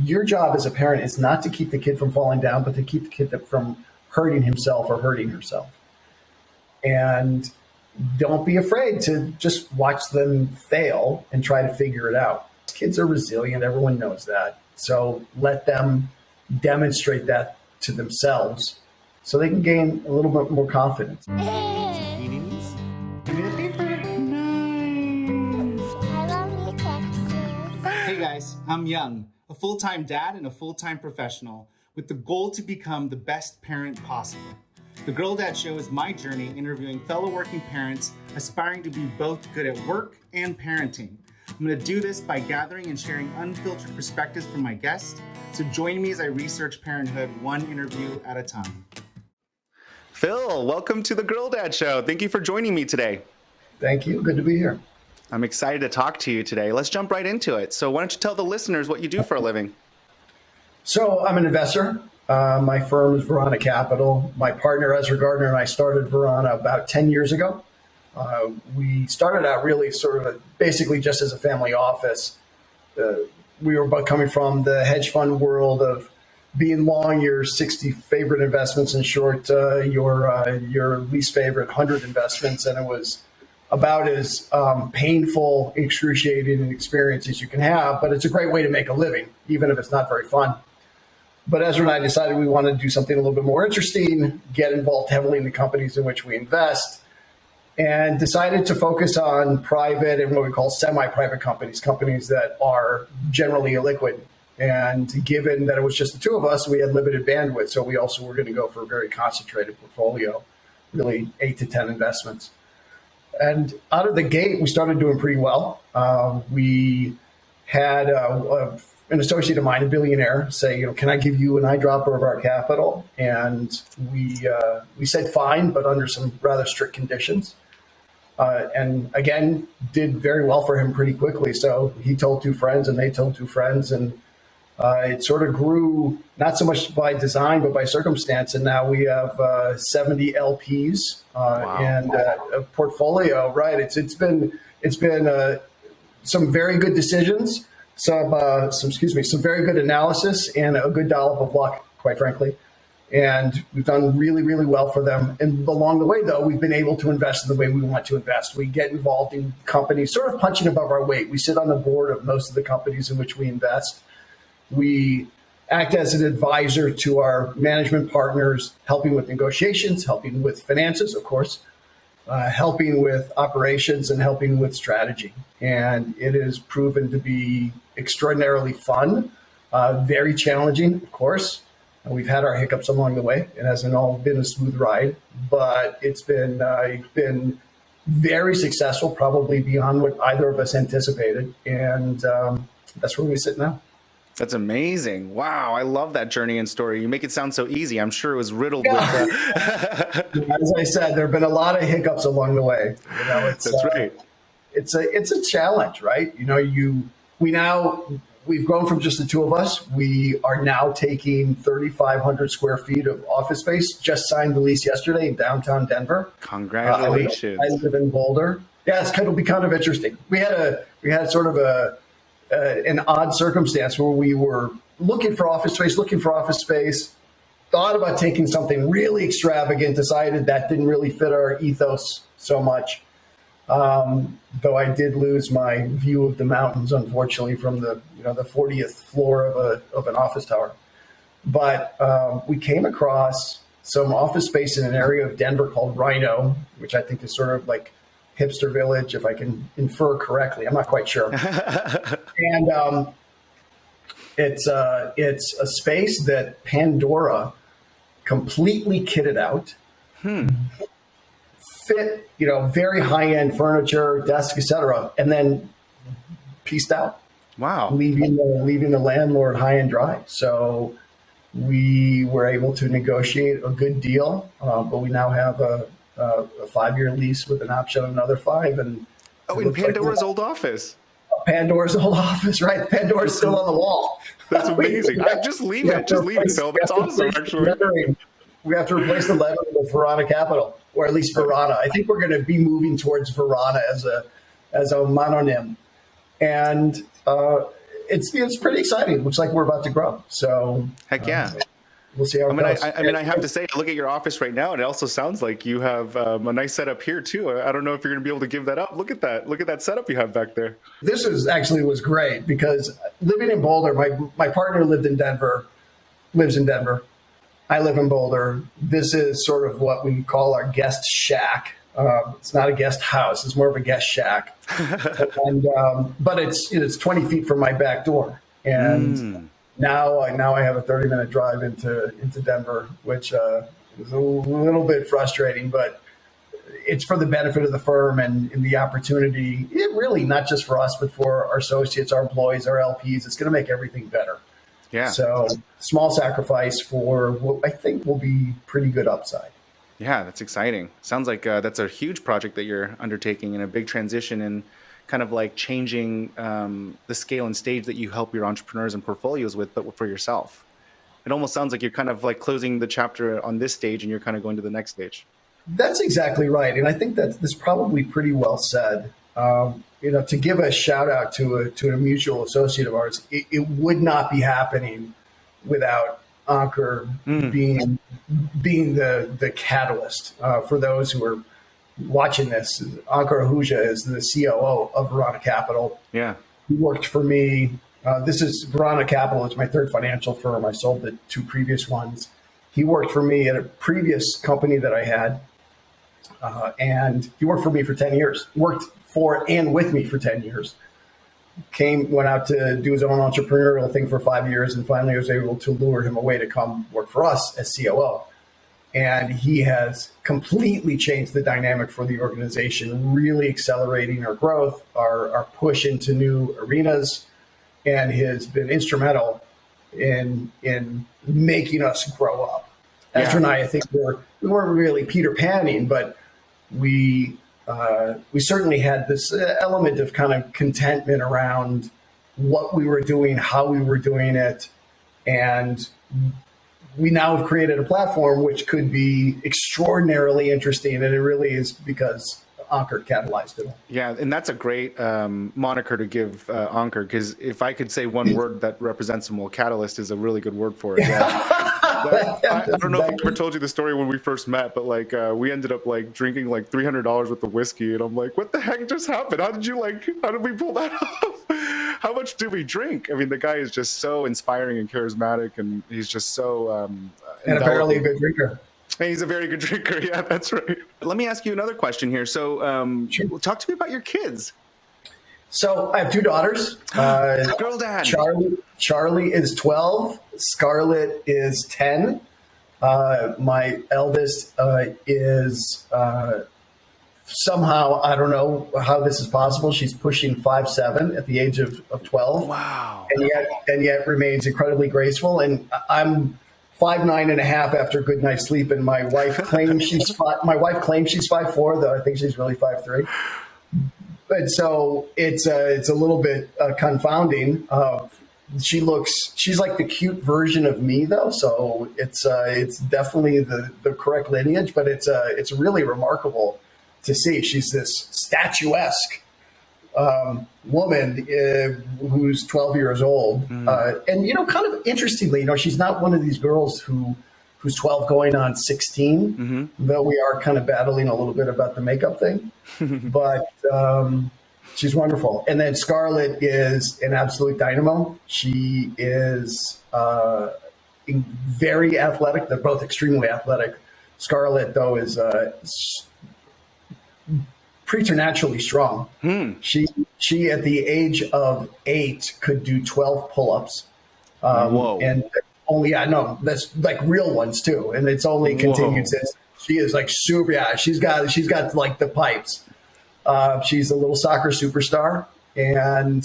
your job as a parent is not to keep the kid from falling down, but to keep the kid from hurting himself or hurting herself. And don't be afraid to just watch them fail and try to figure it out. Kids are resilient. Everyone knows that. So let them demonstrate that to themselves so they can gain a little bit more confidence. Hey guys, I'm Young, a full-time dad and a full-time professional with the goal to become the best parent possible. The Girl Dad Show is my journey interviewing fellow working parents aspiring to be both good at work and parenting. I'm going to do this by gathering and sharing unfiltered perspectives from my guests. So join me as I research parenthood one interview at a time. Phil, welcome to the Girl Dad Show. Thank you for joining me today. Thank you. Good to be here. I'm excited to talk to you today. Let's jump right into it. So why don't you tell the listeners what you do for a living? So I'm an investor. My firm is Varana Capital. My partner, Ezra Gardner, and I started Varana about 10 years ago. We started out really basically just as a family office. We were both coming from the hedge fund world of being long your 60 favorite investments and short your least favorite 100 investments. And it was about as painful, excruciating an experience as you can have. But it's a great way to make a living, even if it's not very fun. But Ezra and I decided we wanted to do something a little bit more interesting, get involved heavily in the companies in which we invest, and decided to focus on private and what we call semi-private companies, companies that are generally illiquid. And given that it was just the two of us, we had limited bandwidth. So we also were going to go for a very concentrated portfolio, really 8 to 10 investments. And out of the gate, we started doing pretty well. We had an associate of mine, a billionaire, say, can I give you an eyedropper of our capital? And we said fine, but under some rather strict conditions. And again, did very well for him pretty quickly. So he told 2 friends and they told 2 friends. And it sort of grew, not so much by design, but by circumstance. And now we have 70 LPs and a portfolio, right? It's been some very good decisions. Some very good analysis and a good dollop of luck, quite frankly. And we've done really, really well for them. And along the way, though, we've been able to invest in the way we want to invest. We get involved in companies sort of punching above our weight. We sit on the board of most of the companies in which we invest. We act as an advisor to our management partners, helping with negotiations, helping with finances, of course, helping with operations and helping with strategy. And it has proven to be extraordinarily fun, very challenging, of course. We've had our hiccups along the way. It hasn't all been a smooth ride, but it's been very successful, probably beyond what either of us anticipated. And that's where we sit now. That's amazing. Wow. I love that journey and story. You make it sound so easy. I'm sure it was riddled with As I said, there have been a lot of hiccups along the way. That's right. It's a challenge, right? We've grown from just the 2 of us. We are now taking 3,500 square feet of office space. Just signed the lease yesterday in downtown Denver. Congratulations. I live in Boulder. Yeah, it'll be kind of interesting. We had sort of an odd circumstance where we were looking for office space, thought about taking something really extravagant, decided that didn't really fit our ethos so much. Though I did lose my view of the mountains, unfortunately, from the 40th floor of an office tower. But we came across some office space in an area of Denver called Rhino, which I think is sort of like hipster village, if I can infer correctly. I'm not quite sure. And it's a space that Pandora completely kitted out. Fit, very high-end furniture, desks, etc., and then pieced out. Wow. Leaving the landlord high and dry. So we were able to negotiate a good deal, but we now have a 5-year lease with an option on another 5. And in Pandora's old office. Pandora's old office, right? Pandora's still on the wall. That's amazing. Just leave it, Phil. That's awesome, actually. We have to replace the letter with Varana Capital, or at least Varana. I think we're going to be moving towards Varana as a mononym. And it's pretty exciting. It looks like we're about to grow. So Heck yeah. We'll see how it goes. I have to say, I look at your office right now, and it also sounds like you have a nice setup here too. I don't know if you're going to be able to give that up. Look at that setup you have back there. This was great because living in Boulder, my partner lives in Denver. I live in Boulder. This is sort of what we call our guest shack. It's not a guest house; it's more of a guest shack. But it's 20 feet from my back door, and now I have a 30-minute drive into Denver, which is a little bit frustrating, but it's for the benefit of the firm and the opportunity. It really not just for us, but for our associates, our employees, our LPs. It's going to make everything better. Yeah. So small sacrifice for what I think will be pretty good upside. Yeah, that's exciting. Sounds like that's a huge project that you're undertaking and a big transition and kind of like changing the scale and stage that you help your entrepreneurs and portfolios with, but for yourself. It almost sounds like you're kind of like closing the chapter on this stage and you're kind of going to the next stage. That's exactly right. And I think that's probably pretty well said. To give a shout out to a mutual associate of ours, it would not be happening without Ankur being the catalyst. For those who are watching this, Ankur Ahuja is the COO of Varana Capital. Yeah. He worked for me. This is Varana Capital. It's my third financial firm. I sold the two previous ones. He worked for me at a previous company that I had. And he worked for me for 10 years, worked for and with me for 10 years. Went out to do his own entrepreneurial thing for 5 years. And finally I was able to lure him away to come work for us as COO. And he has completely changed the dynamic for the organization, really accelerating our growth, our push into new arenas, and has been instrumental in making us grow up. Esther and I think we weren't really Peter Panning, but we certainly had this element of kind of contentment around what we were doing, how we were doing it, and we now have created a platform which could be extraordinarily interesting, and it really is because Ankur catalyzed it. Yeah, and that's a great moniker to give Ankur, because if I could say one word that represents him, well, catalyst is a really good word for it. Yeah. I don't know if I ever told you the story when we first met, but like we ended up like drinking like $300 worth of whiskey, and I'm like, what the heck just happened? How did we pull that off? How much did we drink? I mean, the guy is just so inspiring and charismatic, and he's just so and apparently a good drinker. And he's a very good drinker. Yeah, that's right. Let me ask you another question here. So talk to me about your kids. So I have two daughters. Girl dad. Charlie is 12. Scarlett is 10. My eldest is somehow, I don't know how this is possible. She's pushing 5'7" at the age of 12. Wow. And yet remains incredibly graceful. And I'm 5'9.5" after a good night's sleep. And my wife claims she's 5'4", though I think she's really 5'3". And so it's a little bit confounding. She's like the cute version of me, though. So it's definitely the correct lineage, but it's really remarkable to see. She's this statuesque woman who's 12 years old, and kind of interestingly, she's not one of these girls who's 12 going on 16, though we are kind of battling a little bit about the makeup thing. But she's wonderful. And then Scarlett is an absolute dynamo. She is very athletic. They're both extremely athletic. Scarlett, though, is preternaturally strong. She at the age of 8 could do 12 pull-ups. Whoa. And that's like real ones too. And it's only continued since. She is like super. Yeah, she's got like the pipes. She's a little soccer superstar, and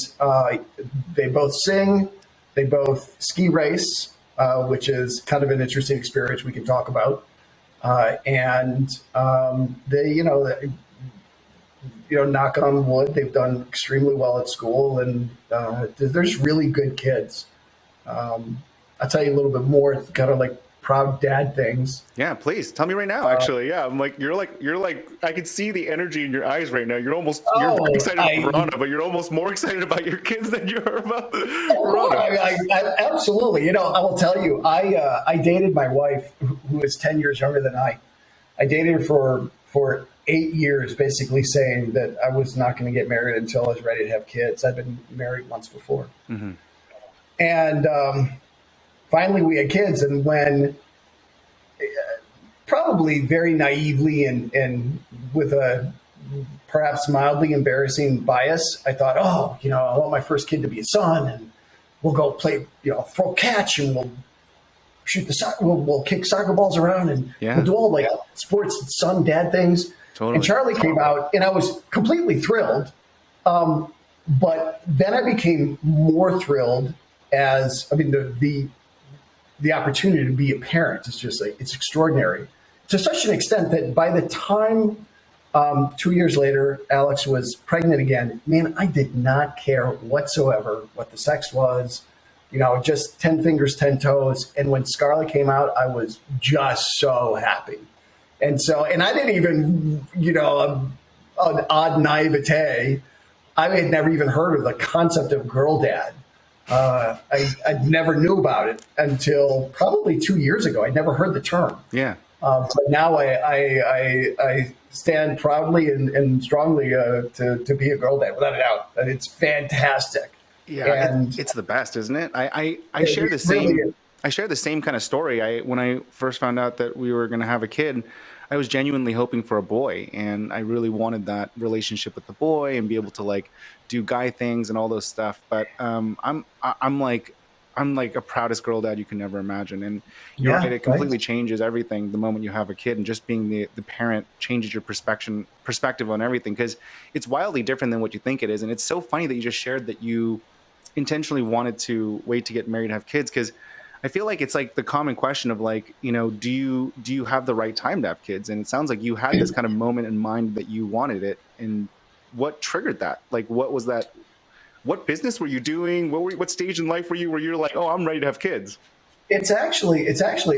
they both sing. They both ski race, which is kind of an interesting experience we can talk about. And they, knock on wood, they've done extremely well at school, and there's really good kids. I'll tell you a little bit more. It's kind of like proud dad things. Yeah, please tell me right now. Actually, yeah, I'm like you're like I can see the energy in your eyes right now. You're very excited about Verona, but you're almost more excited about your kids than you are about Verona. I absolutely. I will tell you, I dated my wife, who is 10 years younger than I. I dated her for 8 years, basically saying that I was not going to get married until I was ready to have kids. I'd been married once before. Mm-hmm. And finally we had kids. And when, probably very naively and with a perhaps mildly embarrassing bias, I thought, I want my first kid to be a son, and we'll go play, throw catch, and we'll shoot we'll kick soccer balls around, and we'll do all like sports son dad things. Totally. And Charlie came out, and I was completely thrilled. But then I became more thrilled the opportunity to be a parent is just like, it's extraordinary to such an extent that by the time 2 years later, Alex was pregnant again, man, I did not care whatsoever what the sex was, just 10 fingers, 10 toes. And when Scarlett came out, I was just so happy. And I didn't even, an odd naivete. I had never even heard of the concept of girl dad. I never knew about it until probably 2 years ago. I'd never heard the term. Yeah. But now I stand proudly and strongly to be a girl dad, without a doubt. And it's fantastic. Yeah, and it's the best, isn't it? I share the same. Really, I share the same kind of story. When I first found out that we were going to have a kid, I was genuinely hoping for a boy, and I really wanted that relationship with the boy and be able to like do guy things and all those stuff. But I'm like a proudest girl dad you can never imagine. And you're right, it completely changes everything the moment you have a kid, and just being the parent changes your perspective on everything, because it's wildly different than what you think it is. And it's so funny that you just shared that you intentionally wanted to wait to get married and have kids, because I feel like it's like the common question of like, do you have the right time to have kids? And it sounds like you had this kind of moment in mind that you wanted it. And what triggered that? Like, what was that? What business were you doing? What stage in life were you where you're like, oh, I'm ready to have kids? It's actually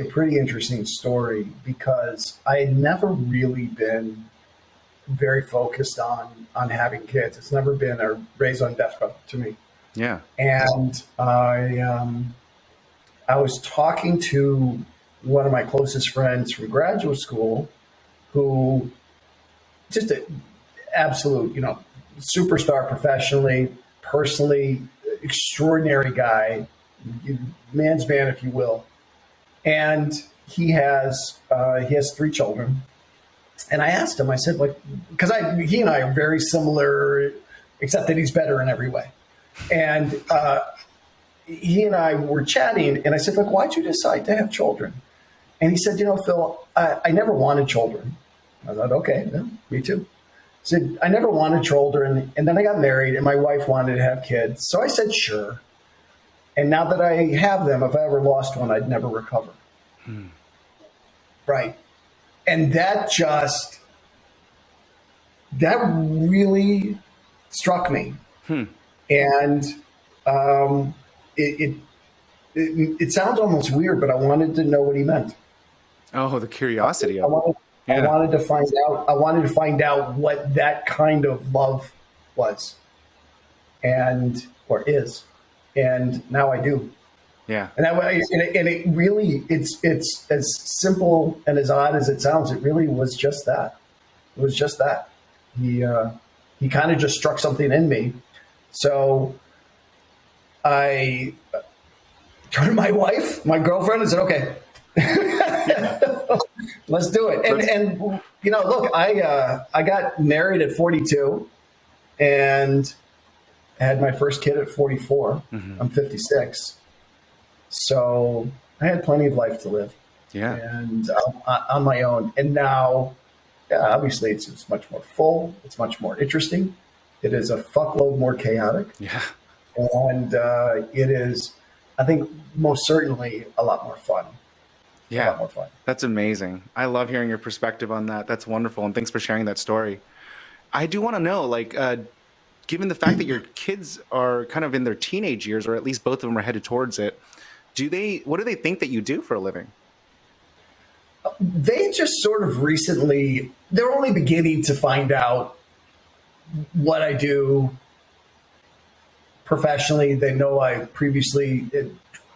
a pretty interesting story, because I had never really been very focused on having kids. It's never been a raison d'etre to me. Yeah. And I was talking to one of my closest friends from graduate school, who just an absolute, superstar professionally, personally, extraordinary guy, man's man, if you will. And he has 3 children. And I asked him, I said, like, because he and I are very similar, except that he's better in every way. And he and I were chatting, and I said, look, why'd you decide to have children? And he said, Phil, I never wanted children. I thought, okay, yeah, me too. He said, I never wanted children, and then I got married, and my wife wanted to have kids. So I said, sure. And now that I have them, if I ever lost one, I'd never recover. Right. And that really struck me. And it sounds almost weird, but I wanted to know what he meant. Oh, the curiosity. I wanted to find out what that kind of love was, or is, and now I do. Yeah. And it really, it's as simple and as odd as it sounds. It really was just that. It was just that. He kind of just struck something in me. So I turned to my wife, my girlfriend, and said, okay, let's do it. And look, I got married at 42 and had my first kid at 44. Mm-hmm. I'm 56. So I had plenty of life to live. Yeah. And on my own. And now, obviously, it's much more full. It's much more interesting. It is a fuckload more chaotic. Yeah. And it is, I think, most certainly a lot more fun. Yeah. A lot more fun. That's amazing. I love hearing your perspective on that. That's wonderful. And thanks for sharing that story. I do want to know, like, given the fact that your kids are kind of in their teenage years, or at least both of them are headed towards it, what do they think that you do for a living? they just sort of recently, they're only beginning to find out what I do professionally. They know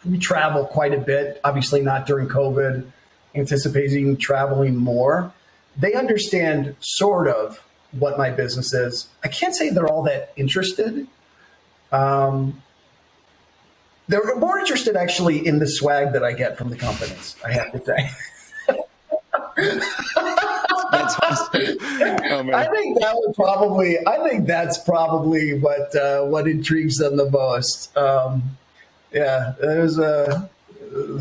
we travel quite a bit, obviously not during COVID, anticipating traveling more. They understand sort of what my business is. I can't say they're all that interested. They're more interested actually in the swag that I get from the companies, I have to say. That's awesome. Oh, man. I think that's probably what intrigues them the most. There's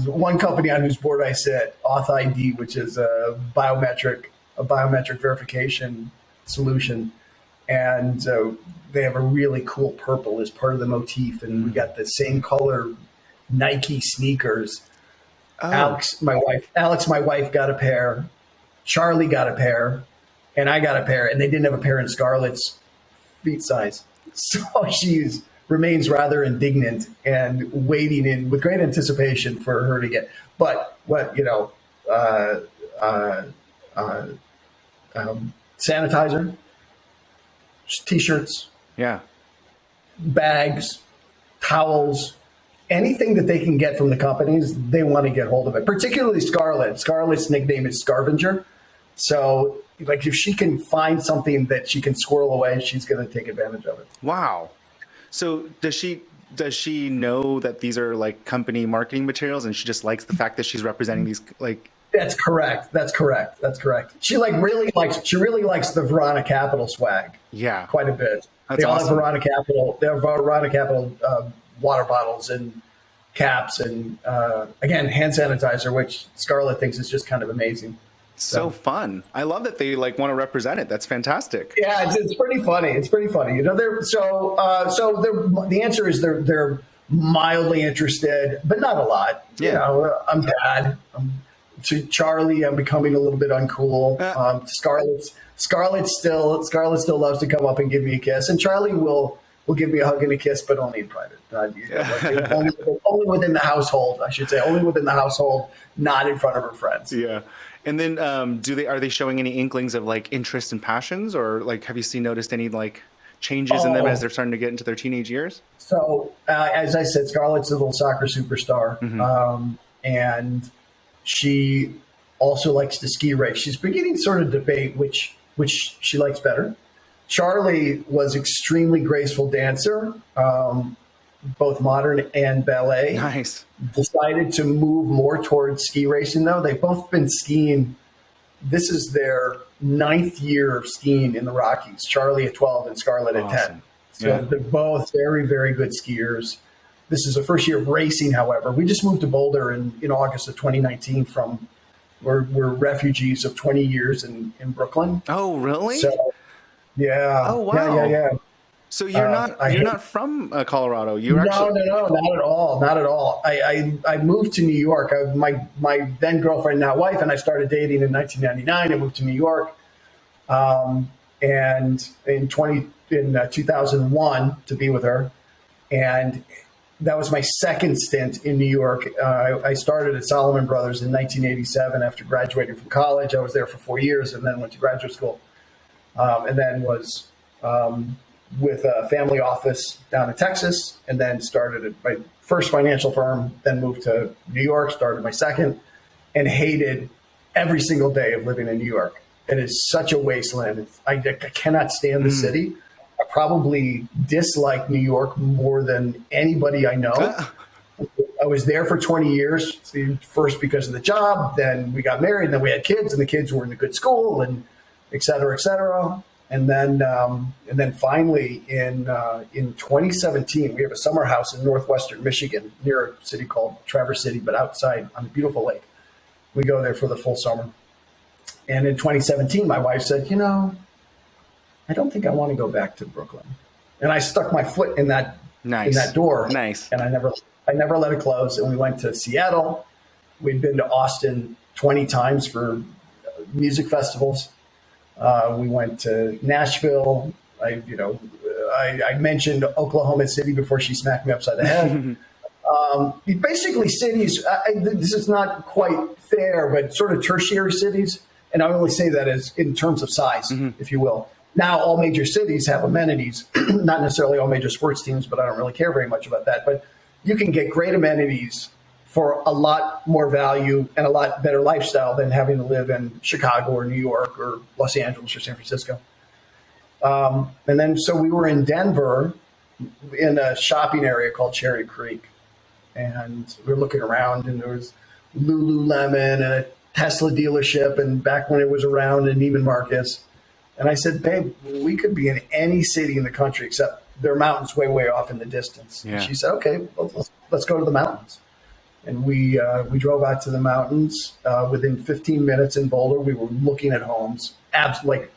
one company on whose board I sit, AuthID, which is a biometric verification solution, and they have a really cool purple as part of the motif, and we got the same color Nike sneakers. Oh. Alex, my wife got a pair. Charlie got a pair, and I got a pair, and they didn't have a pair in Scarlett's feet size. So she remains rather indignant and waiting with great anticipation for her to get. But sanitizer, t-shirts, Yeah. bags, towels, anything that they can get from the companies, they want to get hold of it. Particularly Scarlett. Scarlett's nickname is Scarvenger. So, like, if she can find something that she can squirrel away, she's going to take advantage of it. Wow. So does she know that these are like company marketing materials, and she just likes the fact that she's representing these like? That's correct. She really likes the Varana Capital swag. Yeah. Quite a bit. That's they all awesome. have Varana Capital. They have Varana Capital water bottles and caps and again, hand sanitizer, which Scarlett thinks is just kind of amazing. So fun. I love that they like want to represent it. That's fantastic. Yeah, it's pretty funny. The answer is they're mildly interested, but not a lot. Yeah. I'm bad. To Charlie, I'm becoming a little bit uncool. Scarlett still loves to come up and give me a kiss, and Charlie will give me a hug and a kiss, but only in private. Only within the household, I should say. Only within the household, not in front of her friends. Yeah. And then are they showing any inklings of like interest and passions, or like have you noticed any like changes in them as they're starting to get into their teenage years? So as I said, Scarlett's a little soccer superstar, and she also likes to ski race. She's beginning sort of debate which she likes better. Charlie was extremely graceful dancer, both modern and ballet. Nice. Decided to move more towards ski racing, though. They've both been skiing. This is their 9th year of skiing in the Rockies. Charlie at 12 and Scarlett at 10. So they're both very, very good skiers. This is the first year of racing, however. We just moved to Boulder in August of 2019 we're refugees of 20 years in Brooklyn. Oh, really? So, yeah. Oh, wow. Yeah. So you're not from Colorado. No, not at all. I moved to New York. My then girlfriend, now wife, and I started dating in 1999. I moved to New York, and in 2001 to be with her, and that was my second stint in New York. I started at Salomon Brothers in 1987 after graduating from college. I was there for 4 years, and then went to graduate school, and then was with a family office down in Texas, and then started at my first financial firm, then moved to New York, started my second, and hated every single day of living in New York. It is such a wasteland. I cannot stand the city. I probably dislike New York more than anybody I know. I was there for 20 years, first because of the job, then we got married, and then we had kids, and the kids were in a good school, and et cetera, et cetera. And then finally in 2017, we have a summer house in northwestern Michigan near a city called Traverse City, but outside on a beautiful lake. We go there for the full summer. And in 2017, my wife said, I don't think I want to go back to Brooklyn. And I stuck my foot in that door. Nice. And I never let it close. And we went to Seattle. We'd been to Austin 20 times for music festivals. We went to Nashville. I mentioned Oklahoma City before she smacked me upside the head. Basically cities, this is not quite fair, but sort of tertiary cities. And I only say that as in terms of size, if you will. Now, all major cities have amenities, not necessarily all major sports teams, but I don't really care very much about that. But you can get great amenities for a lot more value and a lot better lifestyle than having to live in Chicago or New York or Los Angeles or San Francisco. And then, so we were in Denver in a shopping area called Cherry Creek. And we were looking around, and there was Lululemon and a Tesla dealership, and back when it was around, in Neiman Marcus. And I said, babe, we could be in any city in the country except there are mountains way, way off in the distance. Yeah. And she said, okay, well, let's go to the mountains. And we drove out to the mountains. Within 15 minutes in Boulder, we were looking at homes. Like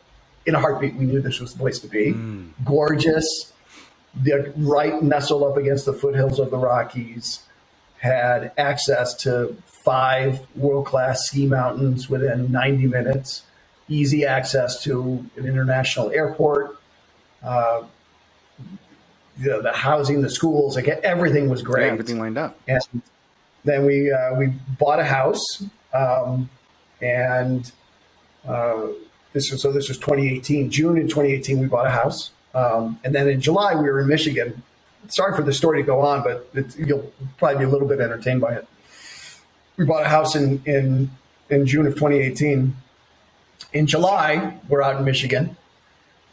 in a heartbeat, we knew this was the place to be. Gorgeous. They're right nestled up against the foothills of the Rockies. Had access to 5 world-class ski mountains within 90 minutes. Easy access to an international airport. The housing, the schools, like everything was great. Yeah, everything lined up. And then we bought a house, this was 2018. June in 2018, we bought a house, and then in July we were in Michigan. Sorry for the story to go on, but you'll probably be a little bit entertained by it. We bought a house in June of 2018. In July, we're out in Michigan,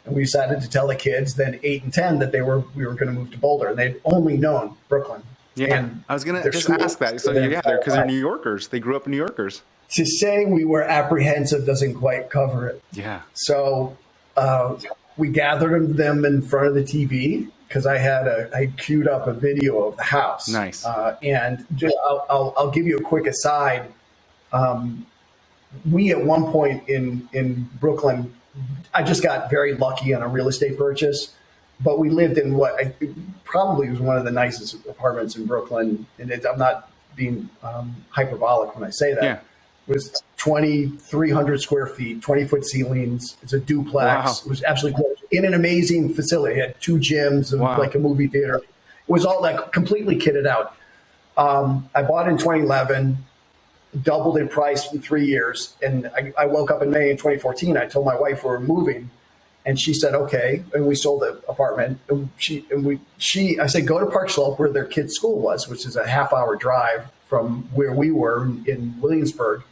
and we decided to tell the kids, then 8 and 10, that we were going to move to Boulder, and they'd only known Brooklyn. Yeah, and I was going to just ask that. So yeah, because they're New Yorkers. They grew up New Yorkers. To say we were apprehensive doesn't quite cover it. Yeah. So we gathered them in front of the TV because I queued up a video of the house. Nice. And just, I'll give you a quick aside. We at one point in Brooklyn, I just got very lucky on a real estate purchase, but we lived in what probably was one of the nicest apartments in Brooklyn. And I'm not being hyperbolic when I say that. Yeah. It was 2,300 square feet, 20-foot ceilings. It's a duplex. Wow. It was absolutely gorgeous. In an amazing facility. It had 2 gyms and like a movie theater. It was all like completely kitted out. I bought it in 2011, doubled in price in 3 years. And I woke up in May in 2014. I told my wife we were moving, and she said, okay. And we sold the apartment. And I said, go to Park Slope where their kid's school was, which is a half-hour drive from where we were in Williamsburg.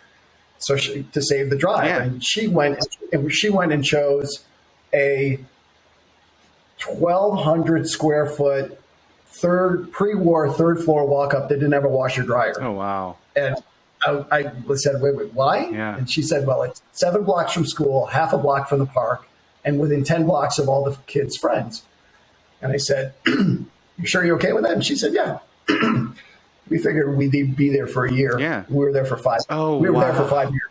So to save the drive. Yeah. And she went and chose a 1,200 square foot pre-war third floor walk up that didn't have a washer dryer. Oh, wow. And I said, wait, why? Yeah. And she said, well, it's 7 blocks from school, half a block from the park, and within 10 blocks of all the kids' friends. And I said, you sure you're okay with that? And she said, yeah. We figured we'd be there for a year. Yeah. We were there for 5 years. Oh, we were wow. there for 5 years.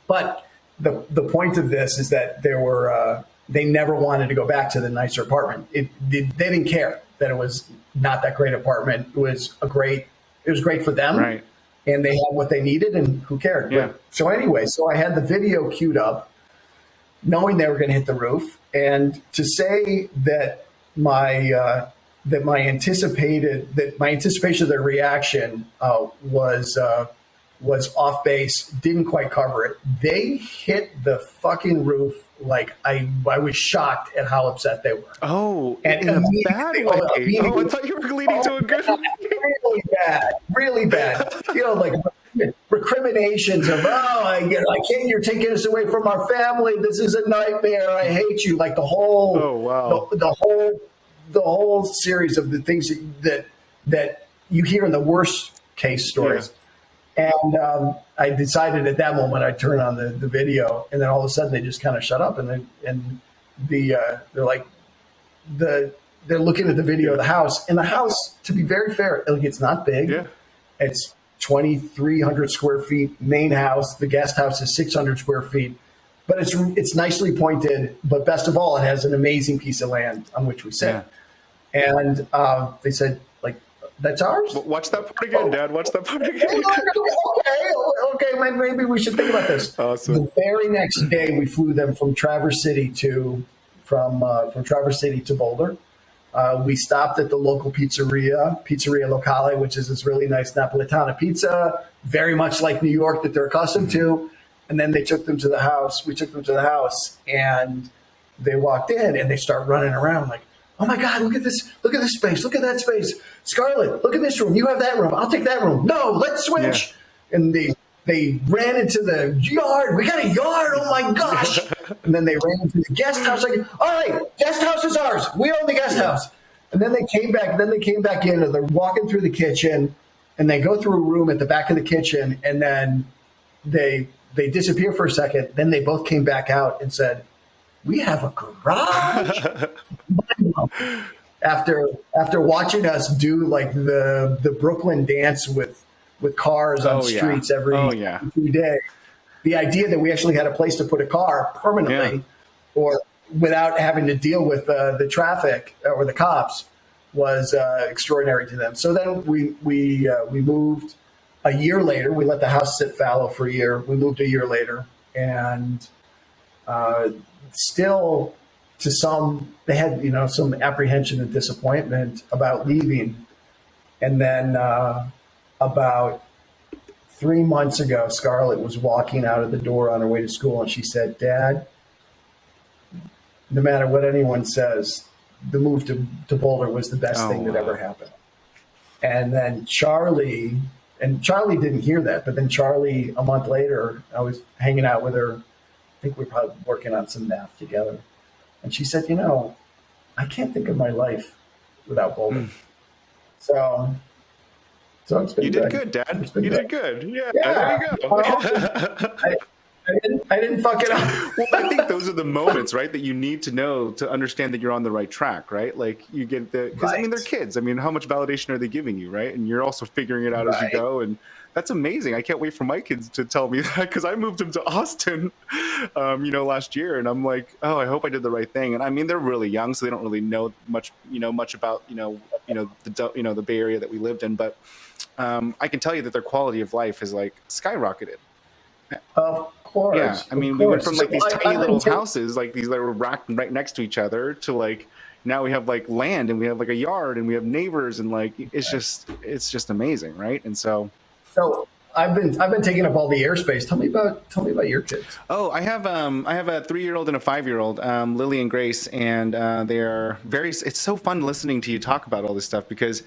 But the point of this is that they never wanted to go back to the nicer apartment. They didn't care that it was not that great apartment. It was great for them. Right. And they had what they needed, and who cared? Yeah. So anyway, I had the video queued up, knowing they were going to hit the roof. And to say that my anticipation of their reaction was off base, didn't quite cover it. They hit the fucking roof like I was shocked at how upset they were. Oh, and in a bad way. I thought you were leading to a good way. Really bad. Like recriminations of, you're taking us away from our family. This is a nightmare. I hate you. Like the whole, the whole series of the things that you hear in the worst case stories. Yeah. And I decided at that moment I'd turn on the video, and then all of a sudden they just kind of shut up, and they're looking at the video of the house. And the house, to be very fair, it's not big. Yeah. It's 2,300 square feet, main house. The guest house is 600 square feet, but it's nicely pointed. But best of all, it has an amazing piece of land on which we sit. Yeah. And they said, that's ours? Watch that part again, Dad. Watch that part again. Okay, maybe we should think about this. Awesome. The very next day, we flew them from Traverse City to Boulder. We stopped at the local Pizzeria Locale, which is this really nice Napolitana pizza, very much like New York that they're accustomed to. And then they took them to the house. We took them to the house, and they walked in, and they start running around like, "Oh my God, look at this space. Look at that space. Scarlett, look at this room. You have that room. I'll take that room. No, let's switch." Yeah. And they ran into the yard. "We got a yard. Oh my gosh." And then they ran into the guest house. Like, "All right, guest house is ours. We own the guest house." And then they came back in, and they're walking through the kitchen, and they go through a room at the back of the kitchen, and then they disappear for a second. Then they both came back out and said, "We have a garage." After watching us do like the Brooklyn dance with cars on streets every day, the idea that we actually had a place to put a car permanently or without having to deal with the traffic or the cops was extraordinary to them. So then we moved a year later. We let the house sit fallow for a year. We moved a year later, and still to some, they had some apprehension and disappointment about leaving. And then about 3 months ago, Scarlett was walking out of the door on her way to school, and she said, "Dad, no matter what anyone says, the move to Boulder was the best thing that ever happened." And then Charlie didn't hear that, but then Charlie, a month later, I was hanging out with her. I think we were probably working on some math together. And she said, "I can't think of my life without Boulder." So it's been You did good, Dad. You did good. Yeah, there you go. I didn't fuck it up. Well, I think those are the moments, right, that you need to know to understand that you're on the right track, right? Like you get because they're kids. I mean, how much validation are they giving you, right? And you're also figuring it out as you go. And that's amazing. I can't wait for my kids to tell me that, because I moved them to Austin, last year, and I'm like, oh, I hope I did the right thing. And I mean, they're really young, so they don't really know much about the Bay Area that we lived in, but I can tell you that their quality of life is like skyrocketed. Of course. Yeah, I mean, we went from like these tiny little houses, like these that were racked right next to each other, to like now we have like land, and we have like a yard, and we have neighbors, and like it's just amazing, right? And so I've been taking up all the airspace. Tell me about your kids. Oh, I have a 3-year-old and a 5-year-old, Lily and Grace, and they are it's so fun listening to you talk about all this stuff, because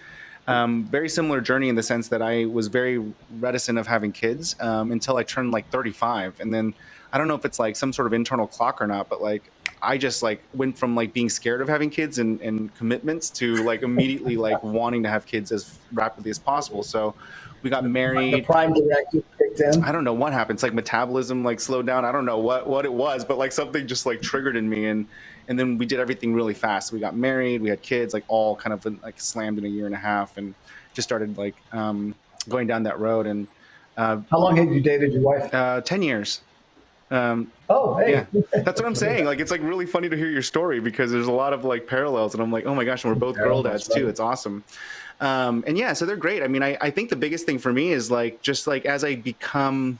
very similar journey in the sense that I was very reticent of having kids until I turned like 35. And then I don't know if it's like some sort of internal clock or not, but like I just like went from like being scared of having kids and commitments to like immediately like wanting to have kids as rapidly as possible. So we got married. The prime directive kicked in. I don't know what happened. It's like metabolism like slowed down. I don't know what it was, but like something just like triggered in me. And then we did everything really fast. We got married, we had kids, like all kind of like slammed in a year and a half, and just started like going down that road. And how long had you dated your wife? 10 years. Hey. Yeah, that's what I'm saying. Like, it's like really funny to hear your story, because there's a lot of like parallels, and I'm like, oh my gosh, and we're both girl dads too. It's awesome. And yeah, so they're great. I mean, I think the biggest thing for me is like, just like as I become,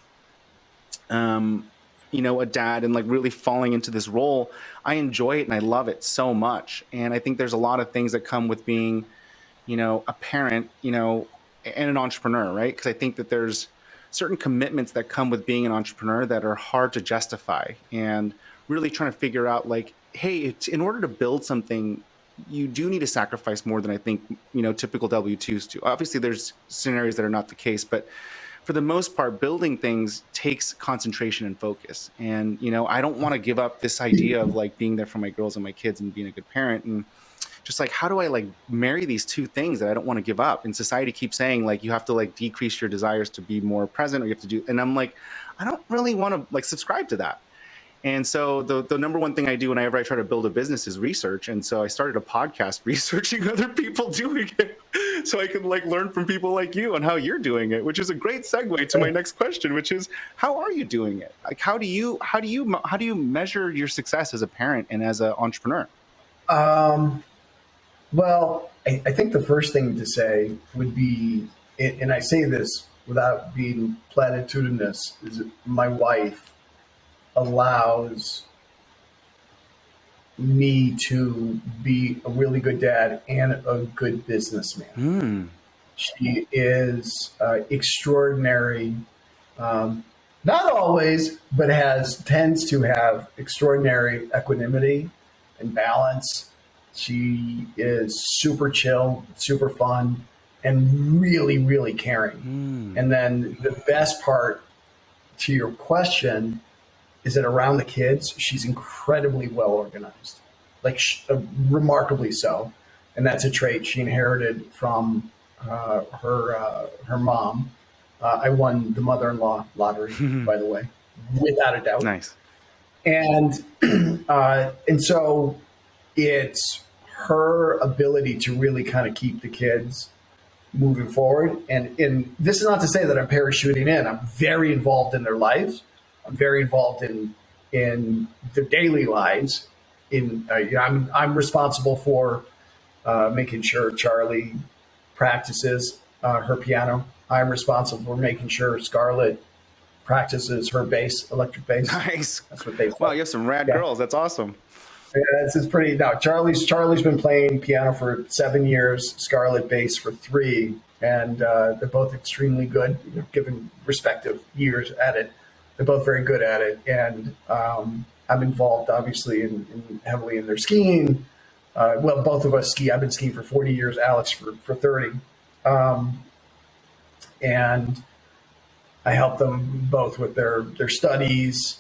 a dad and like really falling into this role, I enjoy it and I love it so much. And I think there's a lot of things that come with being, a parent, and an entrepreneur, right? Because I think that there's certain commitments that come with being an entrepreneur that are hard to justify, and really trying to figure out like, hey, in order to build something, you do need to sacrifice more than I think, typical W-2s do. Obviously, there's scenarios that are not the case, but for the most part, building things takes concentration and focus. And, I don't want to give up this idea of like being there for my girls and my kids and being a good parent. And just like, how do I like marry these two things that I don't want to give up? And society keeps saying like, you have to like decrease your desires to be more present, or you have to do, and I'm like, I don't really want to like subscribe to that. And so the number one thing I do whenever I try to build a business is research. And so I started a podcast researching other people doing it, so I can like learn from people like you on how you're doing it, which is a great segue to my next question, which is, how are you doing it? Like, how do you measure your success as a parent and as an entrepreneur? Well, I think the first thing to say would be, and I say this without being platitudinous, is that my wife allows me to be a really good dad and a good businessman. She is extraordinary, not always, but tends to have extraordinary equanimity and balance. She is super chill, super fun, and really, really caring. And then the best part to your question is that around the kids, she's incredibly well organized, like remarkably so. And that's a trait she inherited from her mom. I won the mother-in-law lottery, by the way, without a doubt. Nice. And so it's her ability to really kind of keep the kids moving forward. And this is not to say that I'm parachuting in. I'm very involved in their lives. I'm very involved in their daily lives. I'm responsible for making sure Charlie practices her piano. I'm responsible for making sure Scarlett practices her bass, electric bass. Nice. That's what they. Wow, you have some rad girls. That's awesome. Yeah, this is pretty. Now, Charlie's been playing piano for 7 years, Scarlett bass for 3, and they're both extremely good, given respective years at it. They're both very good at it, and I'm involved, obviously, heavily in their skiing. Well, both of us ski. I've been skiing for 40 years, Alex for 30, and I help them both with their studies.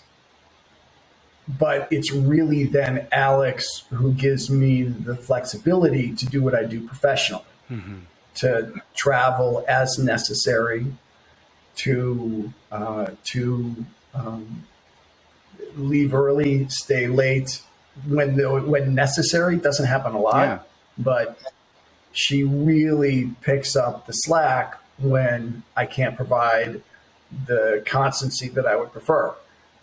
But it's really then Alex who gives me the flexibility to do what I do professionally, to travel as necessary, to leave early, stay late when necessary. It doesn't happen a lot, but she really picks up the slack when I can't provide the constancy that I would prefer.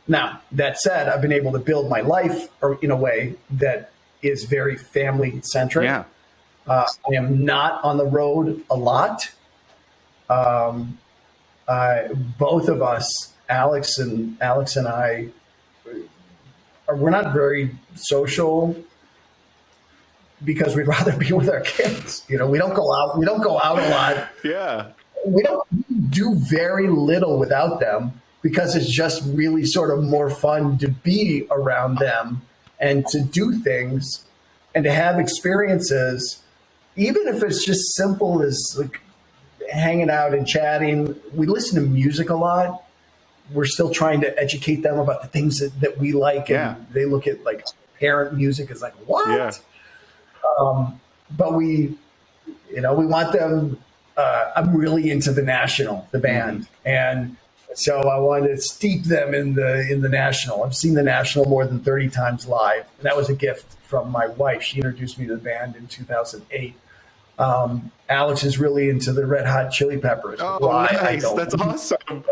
Now, that said, I've been able to build my life in a way that is very family-centric. Yeah. I am not on the road a lot. Both of us, Alex and I, we're not very social because we'd rather be with our kids. We don't go out. We don't go out a lot. Yeah. We don't do very little without them, because it's just really sort of more fun to be around them and to do things and to have experiences, even if it's just simple as like hanging out and chatting. We listen to music a lot. We're still trying to educate them about the things that we like. And they look at like parent music as like, what? Yeah. But we want them. I'm really into the National, the band. And so I wanted to steep them in the National. I've seen the National more than 30 times live. And that was a gift from my wife. She introduced me to the band in 2008. Alex is really into the Red Hot Chili Peppers. Oh, nice. That's awesome.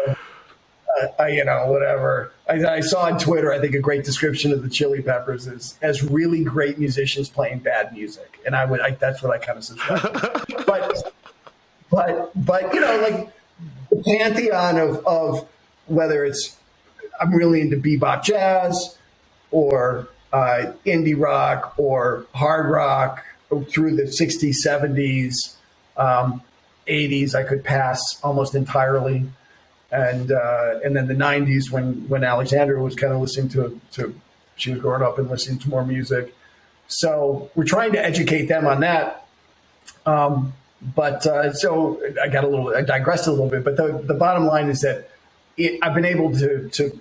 Whatever. I saw on Twitter, I think a great description of the Chili Peppers is as really great musicians playing bad music. And that's what I kind of subscribe to. But like the pantheon of whether it's I'm really into bebop jazz or indie rock or hard rock through the 60s, 70s, 80s, I could pass almost entirely. And then the 90s when Alexandra was kind of listening to she was growing up and listening to more music. So we're trying to educate them on that. So I digressed a little bit, but the bottom line is that I've been able to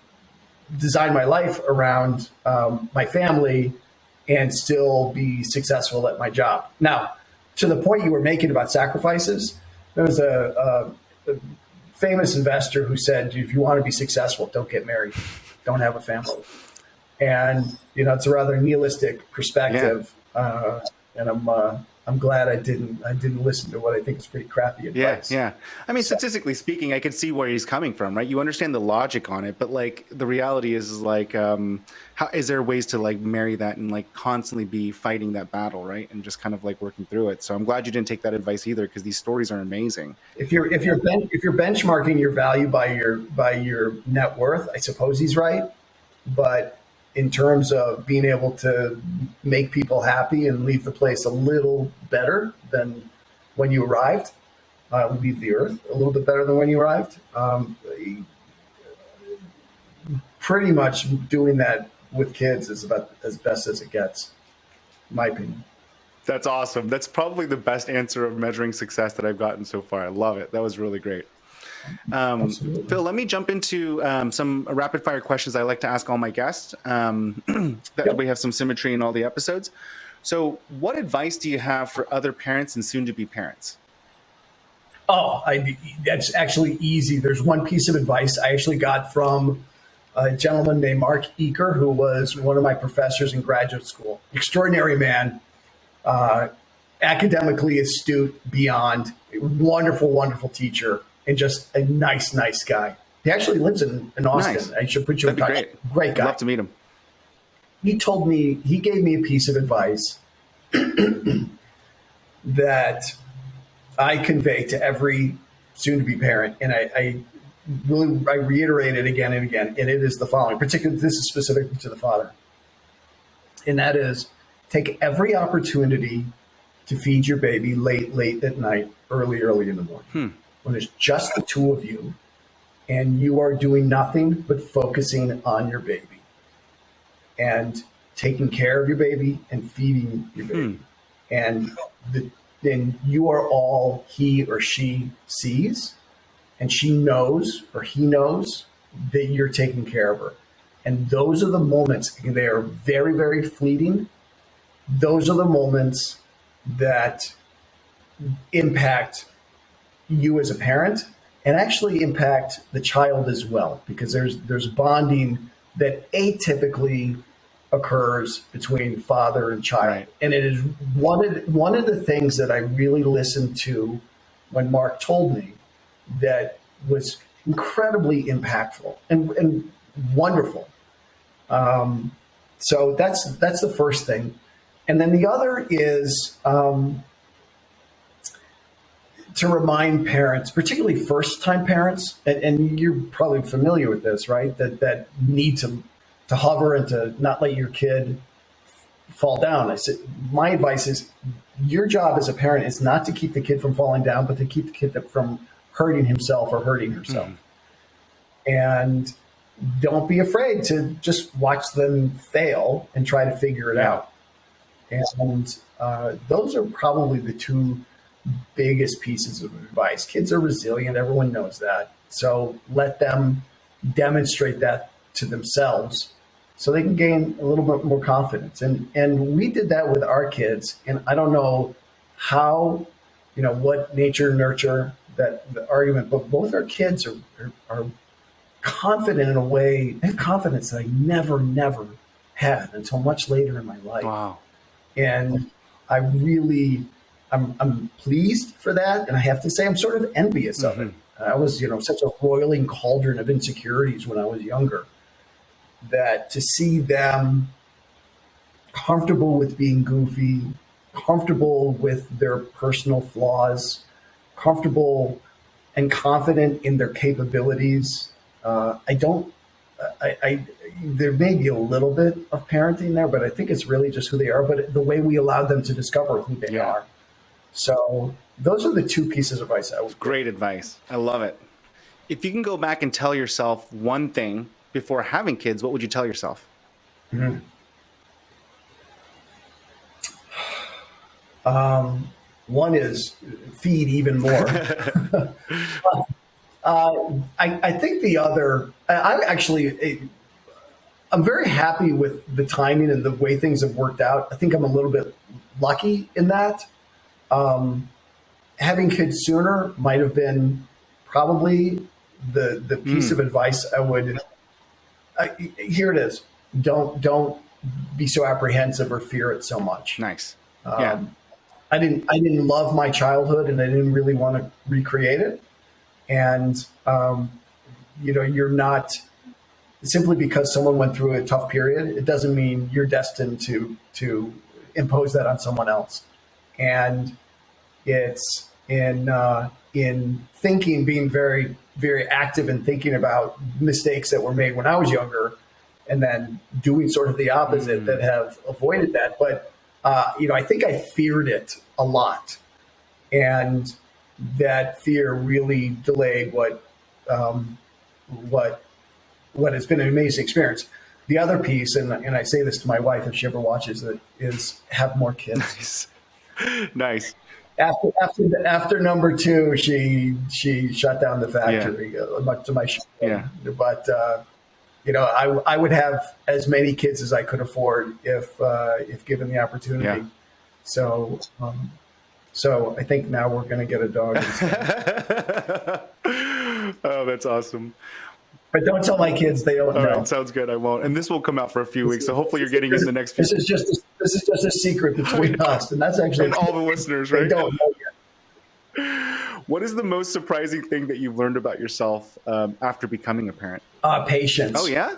design my life around my family and still be successful at my job. Now, to the point you were making about sacrifices, there was a famous investor who said, if you want to be successful, don't get married, don't have a family. And, it's a rather nihilistic perspective. Yeah. And I'm glad I didn't listen to what I think is pretty crappy advice. Yeah. I mean, statistically speaking, I can see where he's coming from, right? You understand the logic on it, but like the reality is like, is there ways to like marry that and like constantly be fighting that battle, right? And just kind of like working through it. So I'm glad you didn't take that advice either, because these stories are amazing. If you're benchmarking your value by your net worth, I suppose he's right, but in terms of being able to make people happy and leave the place a little better than when you arrived, leave the earth a little bit better than when you arrived. Pretty much doing that with kids is about as best as it gets, in my opinion. That's awesome. That's probably the best answer of measuring success that I've gotten so far. I love it. That was really great. Phil, let me jump into some rapid fire questions I like to ask all my guests. That we have some symmetry in all the episodes. So what advice do you have for other parents and soon to be parents? That's actually easy. There's one piece of advice I actually got from a gentleman named Mark Eaker, who was one of my professors in graduate school. Extraordinary man, academically astute beyond, wonderful, wonderful teacher, and just a nice guy. He actually lives in Austin. Nice. I should put you in contact. Great guy. I'd love to meet him. He gave me a piece of advice that I convey to every soon-to-be parent, and I reiterate it again and again, and it is the following. Particularly, this is specifically to the father, and that is, take every opportunity to feed your baby late at night, early in the morning, when there's just the two of you, and you are doing nothing but focusing on your baby and taking care of your baby and feeding your baby, and then you are all he or she sees, and she knows or he knows that you're taking care of her. And those are the moments, they are very, very fleeting. Those are the moments that impact you as a parent and actually impact the child as well, because there's bonding that atypically occurs between father and child. Right. And it is one of the things that I really listened to when Mark told me that was incredibly impactful and wonderful. So that's the first thing. And then the other is to remind parents, particularly first-time parents, and you're probably familiar with this, right? That need to hover and to not let your kid fall down. I said, my advice is your job as a parent is not to keep the kid from falling down, but to keep the kid from hurting himself or hurting herself. And don't be afraid to just watch them fail and try to figure it out. And those are probably the two biggest pieces of advice. Kids are resilient. Everyone knows that. So let them demonstrate that to themselves so they can gain a little bit more confidence. And we did that with our kids. And I don't know how, what nature, nurture, that the argument, but both our kids are confident in a way. They have confidence that I never had until much later in my life. Wow. And I'm pleased for that. And I have to say, I'm sort of envious of it. I was, such a roiling cauldron of insecurities when I was younger, that to see them comfortable with being goofy, comfortable with their personal flaws, comfortable and confident in their capabilities. There may be a little bit of parenting there, but I think it's really just who they are, but the way we allow them to discover who they are. So those are the two pieces of advice I would give. Great advice. I love it. If you can go back and tell yourself one thing before having kids, what would you tell yourself? One is feed even more. I think the other, I'm very happy with the timing and the way things have worked out. I think I'm a little bit lucky in that. Having kids sooner might have been probably the piece of advice I would. Here it is. Don't be so apprehensive or fear it so much. Nice. I didn't love my childhood, and I didn't really want to recreate it. And you're not, simply because someone went through a tough period, it doesn't mean you're destined to impose that on someone else. And it's in thinking, being very, very active in thinking about mistakes that were made when I was younger, and then doing sort of the opposite that have avoided that. But, I think I feared it a lot. And that fear really delayed what has been an amazing experience. The other piece, and I say this to my wife if she ever watches it, is have more kids. Nice. After number 2, she shut down the factory, much to my shame. Yeah. But I would have as many kids as I could afford if given the opportunity. Yeah. So I think now we're going to get a dog instead. Oh, that's awesome. But don't tell my kids; they don't know. All right, sounds good. I won't. And this will come out for a few weeks, so hopefully you're getting it in the next few. This is just a secret between us, and that's actually and all the listeners, right? They don't know yet. What is the most surprising thing that you've learned about yourself after becoming a parent? Patience. Oh yeah,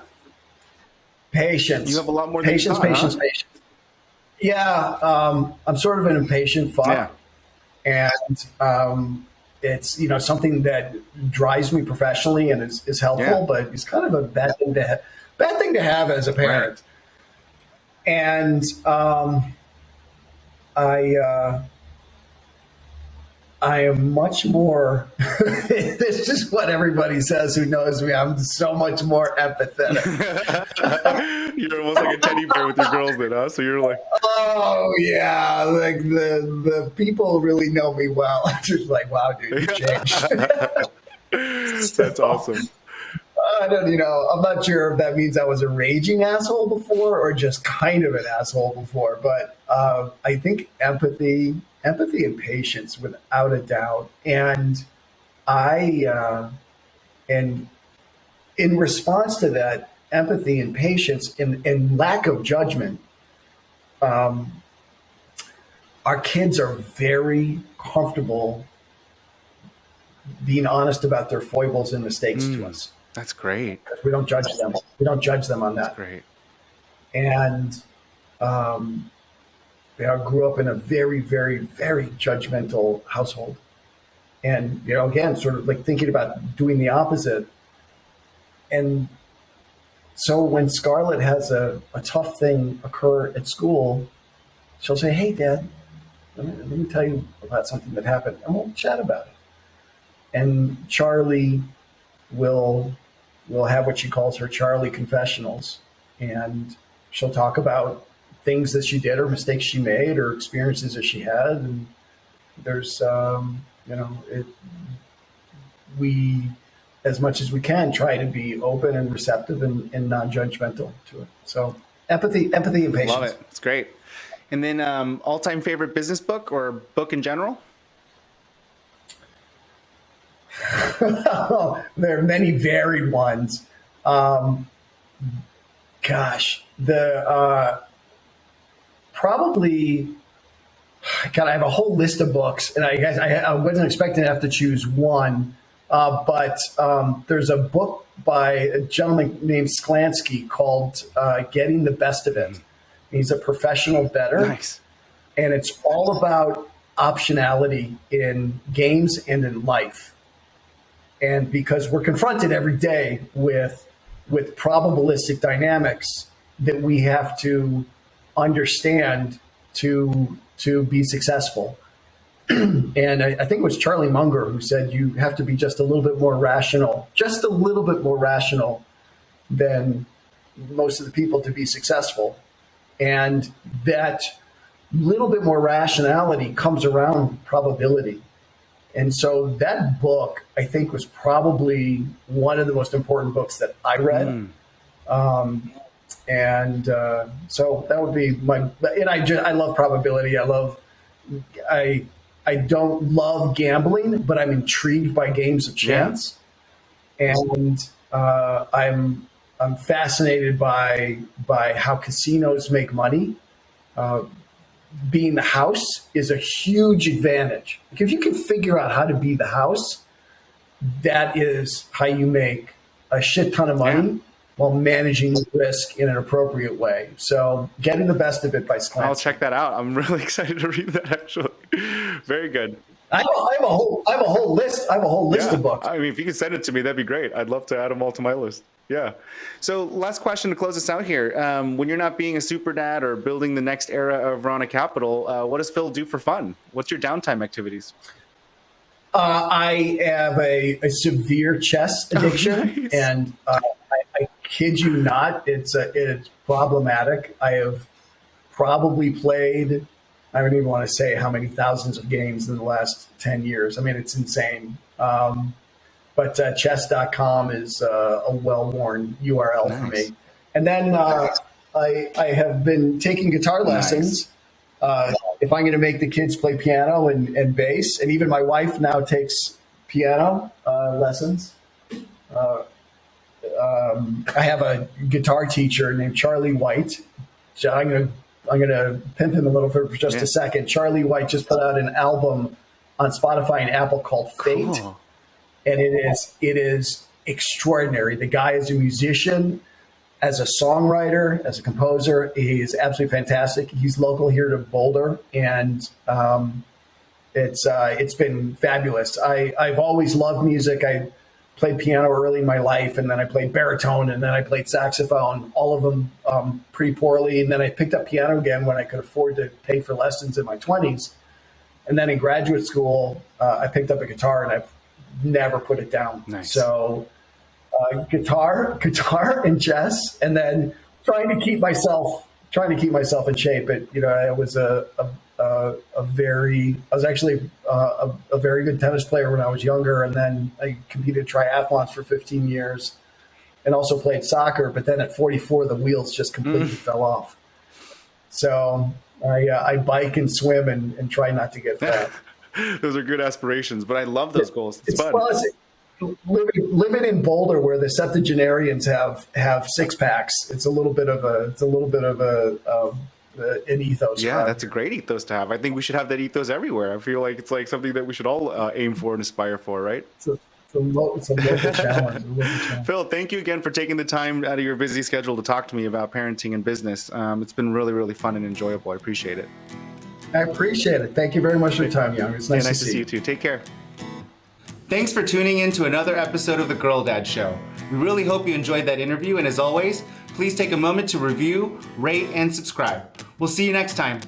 patience. You have a lot more patience. Than you thought, Patience. Yeah, I'm sort of an impatient fuck, and it's something that drives me professionally and is helpful, but it's kind of a bad thing to have as a parent. Right. And I am much more. This is what everybody says who knows me. I'm so much more empathetic. You're almost like a teddy bear with your girls, then, huh? So you're like, oh yeah, like the people really know me well. I'm just like, wow, dude, you changed. That's awesome. I'm not sure if that means I was a raging asshole before or just kind of an asshole before, but I think empathy and patience, without a doubt. And and in response to that empathy and patience and lack of judgment, our kids are very comfortable being honest about their foibles and mistakes to us. That's great. We don't judge them. We don't judge them on that. That's great. And I grew up in a very, very, very judgmental household. And, again, sort of like thinking about doing the opposite. And so when Scarlett has a tough thing occur at school, she'll say, "Hey, Dad, let me tell you about something that happened." And we'll chat about it. And Charlie will have what she calls her Charlie confessionals. And she'll talk about things that she did or mistakes she made or experiences that she had. And there's, we, as much as we can, try to be open and receptive and non-judgmental to it. So empathy and patience. Love it. It's great. And then all-time favorite business book or book in general? There are many varied ones. Probably, God, I have a whole list of books, and I wasn't expecting to have to choose one. But there's a book by a gentleman named Sklansky called Getting the Best of It. He's a professional bettor. Nice. And it's all about optionality in games and in life. And because we're confronted every day with probabilistic dynamics that we have to understand to be successful. And I think it was Charlie Munger who said you have to be just a little bit more rational than most of the people to be successful. And that little bit more rationality comes around probability. And so that book, I think, was probably one of the most important books that I read. So that would be my, and I love probability. I don't love gambling, but I'm intrigued by games of chance. Yeah. And I'm fascinated by how casinos make money. Being the house is a huge advantage. Like if you can figure out how to be the house, that is how you make a shit ton of money while managing risk in an appropriate way. So Getting the Best of It by Sklansky. I'll check that out. I'm really excited to read that, actually. Very good. I have a whole list. I have a whole list of books. I mean, if you could send it to me, that'd be great. I'd love to add them all to my list. Yeah. So last question to close us out here. When you're not being a super dad or building the next era of Varana Capital, what does Phil do for fun? What's your downtime activities? I have a severe chess addiction, Nice. and I kid you not, it's problematic. I have probably played, I don't even want to say how many thousands of games in the last 10 years. I mean, it's insane. But chess.com is a well-worn URL for me. And then I have been taking guitar lessons. If I'm going to make the kids play piano and bass, and even my wife now takes piano lessons. I have a guitar teacher named Charlie White. So I'm gonna pimp him a little for just a second. Charlie White just put out an album on Spotify and Apple called Fate, and it is extraordinary. The guy is a musician, as a songwriter, as a composer. He is absolutely fantastic. He's local here to Boulder, and it's been fabulous. I've always loved music. I played piano early in my life, and then I played baritone, and then I played saxophone, all of them pretty poorly. And then I picked up piano again when I could afford to pay for lessons in my 20s. And then in graduate school, I picked up a guitar, and I've never put it down. Nice. So guitar and chess, and then trying to keep myself in shape. I was actually a very good tennis player when I was younger, and then I competed triathlons for 15 years, and also played soccer. But then at 44, the wheels just completely fell off. So I bike and swim and try not to get fat. Those are good aspirations, but I love those goals. It's fun. Living in Boulder, where the septuagenarians have six packs, it's a little bit of an ethos. Yeah, that's a great ethos to have. I think we should have that ethos everywhere. I feel like it's like something that we should all aim for and aspire for, right? It's a local challenge. Phil, thank you again for taking the time out of your busy schedule to talk to me about parenting and business. It's been really, really fun and enjoyable. I appreciate it. I appreciate it. Thank you very much for your time, Young. It's nice to see you too. Take care. Thanks for tuning in to another episode of The Girl Dad Show. We really hope you enjoyed that interview, and as always, please take a moment to review, rate, and subscribe. We'll see you next time.